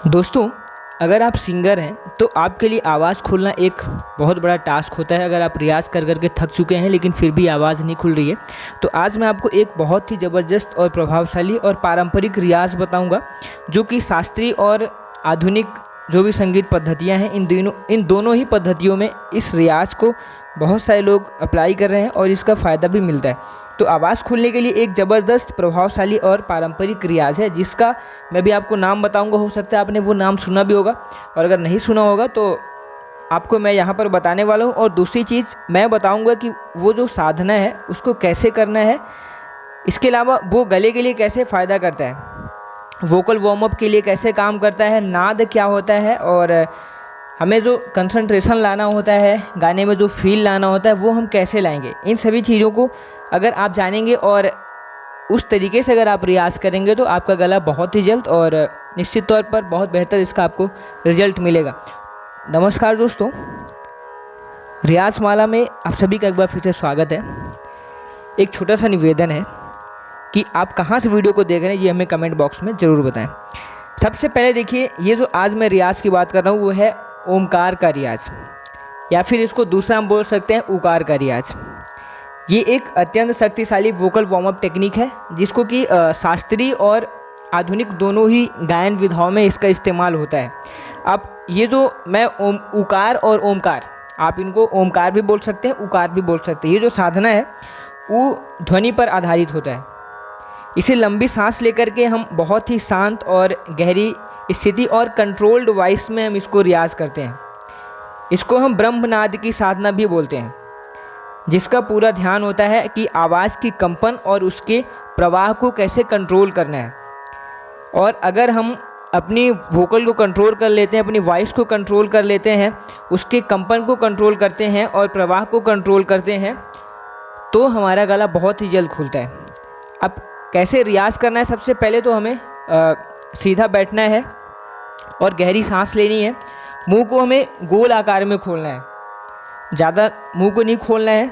दोस्तों, अगर आप सिंगर हैं तो आपके लिए आवाज़ खोलना एक बहुत बड़ा टास्क होता है। अगर आप रियाज़ कर कर के थक चुके हैं लेकिन फिर भी आवाज़ नहीं खुल रही है, तो आज मैं आपको एक बहुत ही ज़बरदस्त और प्रभावशाली और पारंपरिक रियाज़ बताऊंगा, जो कि शास्त्रीय और आधुनिक जो भी संगीत पद्धतियां हैं, इन दोनों ही पद्धतियों में इस रियाज़ को बहुत सारे लोग अप्लाई कर रहे हैं और इसका फ़ायदा भी मिलता है। तो आवाज़ खुलने के लिए एक ज़बरदस्त, प्रभावशाली और पारंपरिक रियाज़ है, जिसका मैं भी आपको नाम बताऊंगा। हो सकता है आपने वो नाम सुना भी होगा, और अगर नहीं सुना होगा तो आपको मैं यहाँ पर बताने वाला हूँ। और दूसरी चीज़ मैं बताऊंगा कि वो जो साधना है उसको कैसे करना है, इसके अलावा वो गले के लिए कैसे फ़ायदा करता है, वोकल वार्म अप के लिए कैसे काम करता है, नाद क्या होता है, और हमें जो कंसंट्रेशन लाना होता है, गाने में जो फील लाना होता है, वो हम कैसे लाएंगे। इन सभी चीज़ों को अगर आप जानेंगे और उस तरीके से अगर आप रियाज़ करेंगे तो आपका गला बहुत ही जल्द और निश्चित तौर पर बहुत बेहतर इसका आपको रिजल्ट मिलेगा। नमस्कार दोस्तों, रियाज़ माला में आप सभी का एक बार फिर से स्वागत है। एक छोटा सा निवेदन है कि आप कहाँ से वीडियो को देख रहे हैं, ये हमें कमेंट बॉक्स में ज़रूर बताएं। सबसे पहले देखिए, ये जो आज मैं रियाज़ की बात कर रहा हूँ वो है ओमकार का रियाज़, या फिर इसको दूसरा हम बोल सकते हैं उकार का रियाज़। ये एक अत्यंत शक्तिशाली वोकल वार्म अप टेक्निक है, जिसको कि शास्त्रीय और आधुनिक दोनों ही गायन विधाओं में इसका इस्तेमाल होता है। अब ये जो मैं उकार और ओमकार, आप इनको ओमकार भी बोल सकते हैं, उकार भी बोल सकते हैं, ये जो साधना है वो ध्वनि पर आधारित होता है। इसे लंबी सांस लेकर के हम बहुत ही शांत और गहरी स्थिति और कंट्रोल्ड वॉइस में हम इसको रियाज़ करते हैं। इसको हम ब्रह्मनाद की साधना भी बोलते हैं, जिसका पूरा ध्यान होता है कि आवाज़ की कंपन और उसके प्रवाह को कैसे कंट्रोल करना है। और अगर हम अपनी वोकल को कंट्रोल कर लेते हैं, अपनी वॉइस को कंट्रोल कर लेते हैं, उसके कंपन को कंट्रोल करते हैं और प्रवाह को कंट्रोल करते हैं, तो हमारा गला बहुत ही जल्द खुलता है। अब कैसे रियाज़ करना है, सबसे पहले तो हमें सीधा बैठना है और गहरी सांस लेनी है। मुंह को हमें गोल आकार में खोलना है, ज़्यादा मुंह को नहीं खोलना है,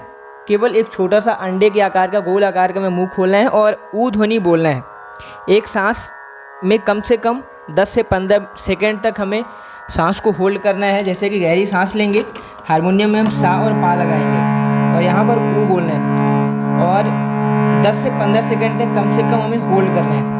केवल एक छोटा सा अंडे के आकार का, गोल आकार का में मुंह खोलना है और ऊ ध्वनि बोलना है। एक सांस में कम से कम 10 से 15 सेकेंड तक हमें सांस को होल्ड करना है। जैसे कि गहरी सांस लेंगे, हारमोनियम में हम सा और पा लगाएंगे और यहाँ पर ऊ बोलना है, और 10 से 15 सेकेंड तक कम से कम हमें होल्ड करना है।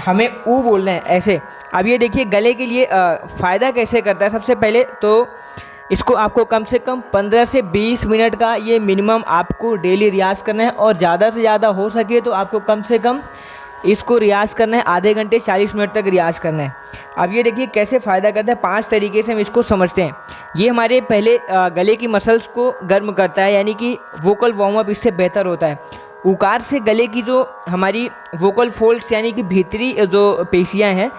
हमें ऊ बोलना है ऐसे। अब ये देखिए गले के लिए फ़ायदा कैसे करता है। सबसे पहले तो इसको आपको कम से कम 15 से 20 मिनट का ये मिनिमम आपको डेली रियाज़ करना है, और ज़्यादा से ज़्यादा हो सके तो आपको कम से कम इसको रियाज़ करना है आधे घंटे 40 मिनट तक रियाज़ करना है। अब ये देखिए कैसे फ़ायदा करता है, 5 तरीके से हम इसको समझते हैं। ये हमारे पहले गले की मसल्स को गर्म करता है, यानी कि वोकल वार्म अप इससे बेहतर होता है। उकार से गले की जो हमारी वोकल फोल्ड्स यानी कि भीतरी जो पेशियां हैं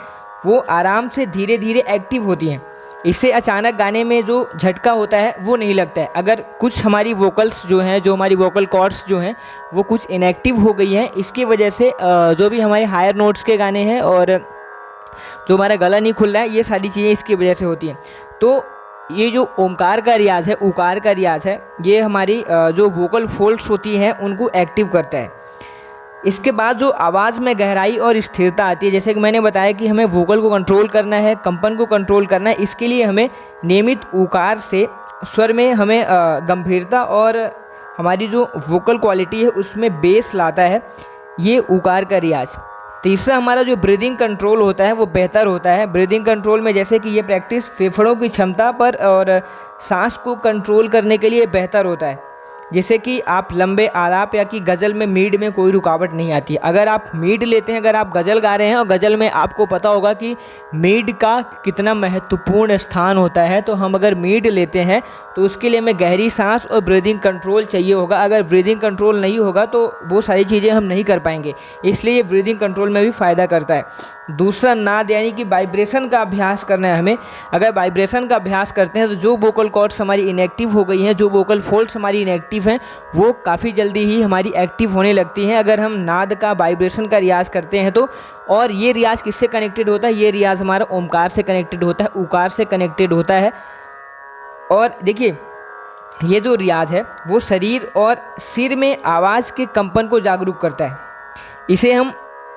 वो आराम से धीरे धीरे एक्टिव होती हैं। इससे अचानक गाने में जो झटका होता है वो नहीं लगता है। अगर कुछ हमारी वोकल्स जो हैं, जो हमारी वोकल कॉर्ड्स जो हैं वो कुछ इनएक्टिव हो गई हैं, इसकी वजह से जो भी हमारे हायर नोट्स के गाने हैं और जो हमारा गला नहीं खुल रहा है, ये सारी चीज़ें इसकी वजह से होती हैं। तो ये जो ओमकार का रियाज़ है, उकार का रियाज़ है, ये हमारी जो वोकल फोल्ड्स होती हैं उनको एक्टिव करता है। इसके बाद जो आवाज़ में गहराई और स्थिरता आती है, जैसे कि मैंने बताया कि हमें वोकल को कंट्रोल करना है, कंपन को कंट्रोल करना है, इसके लिए हमें नियमित उकार से स्वर में हमें गंभीरता और हमारी जो वोकल क्वालिटी है उसमें बेस लाता है ये उकार का रियाज़। तीसरा, हमारा जो ब्रीदिंग कंट्रोल होता है वो बेहतर होता है। ब्रीदिंग कंट्रोल में जैसे कि ये प्रैक्टिस फेफड़ों की क्षमता पर और सांस को कंट्रोल करने के लिए बेहतर होता है, जिससे कि आप लंबे आलाप या कि गज़ल में मीड में कोई रुकावट नहीं आती है। अगर आप मीड लेते हैं, अगर आप गज़ल गा रहे हैं और गज़ल में आपको पता होगा कि मीड का कितना महत्वपूर्ण स्थान होता है, तो हम अगर मीड लेते हैं तो उसके लिए हमें गहरी सांस और ब्रीदिंग कंट्रोल चाहिए होगा। अगर ब्रीदिंग कंट्रोल नहीं होगा तो वो सारी चीज़ें हम नहीं कर पाएंगे, इसलिए ये ब्रीदिंग कंट्रोल में भी फ़ायदा करता है। दूसरा, नाद यानी कि वाइब्रेशन का अभ्यास करना है हमें। अगर वाइब्रेशन का अभ्यास करते हैं तो जो वोकल कॉर्ड्स हमारी इनएक्टिव हो गई हैं, जो वोकल फोल्ड्स हमारी इनएक्टिव हैं, वो काफ़ी जल्दी ही हमारी एक्टिव होने लगती हैं अगर हम नाद का, वाइब्रेशन का रियाज़ करते हैं तो। और ये रियाज़ किससे कनेक्टेड होता है? ये रियाज़ हमारा ओमकार से कनेक्टेड होता है, उकार से कनेक्टेड होता है। और देखिए ये जो रियाज है वो शरीर और सिर में आवाज़ के कंपन को जागरूक करता है। इसे हम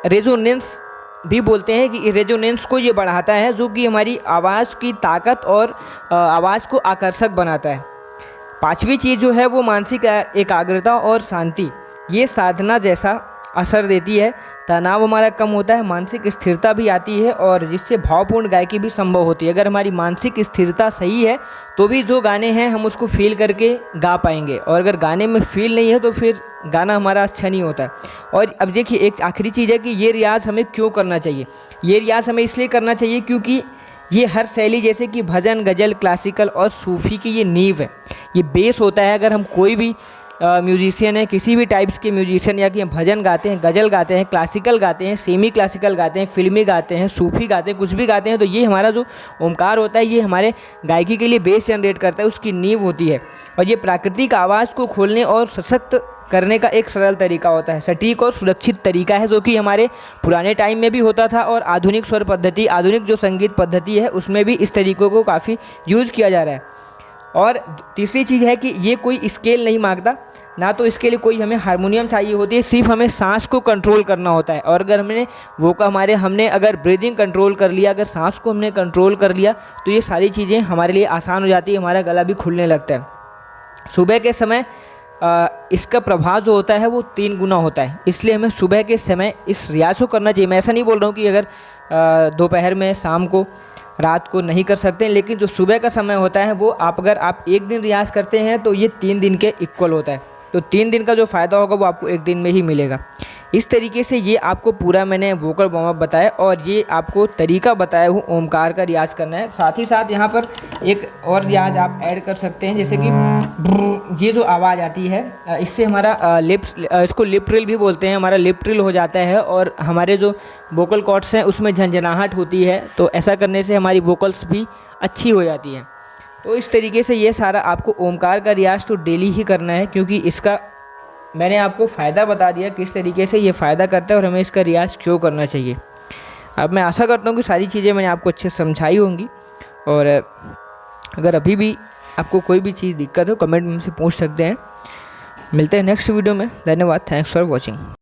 रेजोनेंस भी बोलते हैं कि रेजोनेंस को ये बढ़ाता है, जो कि हमारी आवाज़ की ताकत और आवाज़ को आकर्षक बनाता है। पांचवी चीज़ जो है वो मानसिक एकाग्रता और शांति, ये साधना जैसा असर देती है। तनाव हमारा कम होता है, मानसिक स्थिरता भी आती है और जिससे भावपूर्ण गायकी भी संभव होती है। अगर हमारी मानसिक स्थिरता सही है तो भी जो गाने हैं हम उसको फील करके गा पाएंगे, और अगर गाने में फील नहीं है तो फिर गाना हमारा अच्छा नहीं होता है। और अब देखिए एक आखिरी चीज़ है कि ये रियाज़ हमें क्यों करना चाहिए। ये रियाज़ हमें इसलिए करना चाहिए क्योंकि ये हर शैली जैसे कि भजन, गज़ल, क्लासिकल और सूफ़ी की ये नींव है, ये बेस होता है। अगर हम कोई भी म्यूजिशियन है, किसी भी टाइप्स के म्यूजिशियन, या कि हम भजन गाते हैं, गज़ल गाते हैं, क्लासिकल गाते हैं, सेमी क्लासिकल गाते हैं, फिल्मी गाते हैं, सूफ़ी गाते हैं, कुछ भी गाते हैं, तो ये हमारा जो ओमकार होता है ये हमारे गायकी के लिए बेस जनरेट करता है, उसकी नींव होती है। और ये प्राकृतिक आवाज़ को खोलने और सशक्त करने का एक सरल तरीका होता है, सटीक और सुरक्षित तरीका है, जो कि हमारे पुराने टाइम में भी होता था और आधुनिक स्वर पद्धति, आधुनिक जो संगीत पद्धति है उसमें भी इस तरीक़ों को काफ़ी यूज़ किया जा रहा है। और तीसरी चीज़ है कि ये कोई स्केल नहीं मांगता, ना तो इसके लिए कोई हमें हारमोनियम चाहिए होती है, सिर्फ हमें सांस को कंट्रोल करना होता है। और अगर हमने अगर ब्रीदिंग कंट्रोल कर लिया, अगर सांस को हमने कंट्रोल कर लिया, तो ये सारी चीज़ें हमारे लिए आसान हो जाती है, हमारा गला भी खुलने लगता है। सुबह के समय इसका प्रभाव जो होता है वो 3 गुना होता है, इसलिए हमें सुबह के समय इस रियाज़ को करना चाहिए। मैं ऐसा नहीं बोल रहा हूँ कि अगर दोपहर में, शाम को, रात को नहीं कर सकते, लेकिन जो सुबह का समय होता है वो अगर आप एक दिन रियाज़ करते हैं तो ये 3 दिन के इक्वल होता है। तो 3 दिन का जो फ़ायदा होगा वो आपको एक दिन में ही मिलेगा। इस तरीके से ये आपको पूरा मैंने वोकल वार्म अप बताया और ये आपको तरीका बताया हूँ ओमकार का रियाज़ करना है। साथ ही साथ यहाँ पर एक और रियाज़ आप ऐड कर सकते हैं, जैसे कि ये जो आवाज़ आती है इससे हमारा लिप्स, इसको लिप ट्रिल भी बोलते हैं, हमारा लिप ट्रिल हो जाता है और हमारे जो वोकल कॉर्ड्स हैं उसमें झंझनाहट होती है। तो ऐसा करने से हमारी वोकल्स भी अच्छी हो जाती हैं। तो इस तरीके से ये सारा आपको ओमकार का रियाज़ तो डेली ही करना है, क्योंकि इसका मैंने आपको फ़ायदा बता दिया किस तरीके से ये फ़ायदा करता है और हमें इसका रियाज़ क्यों करना चाहिए। अब मैं आशा करता हूँ कि सारी चीज़ें मैंने आपको अच्छे से समझाई होंगी, और अगर अभी भी आपको कोई भी चीज़ दिक्कत हो कमेंट में मुझसे पूछ सकते हैं। मिलते हैं नेक्स्ट वीडियो में। धन्यवाद। Thanks for watching.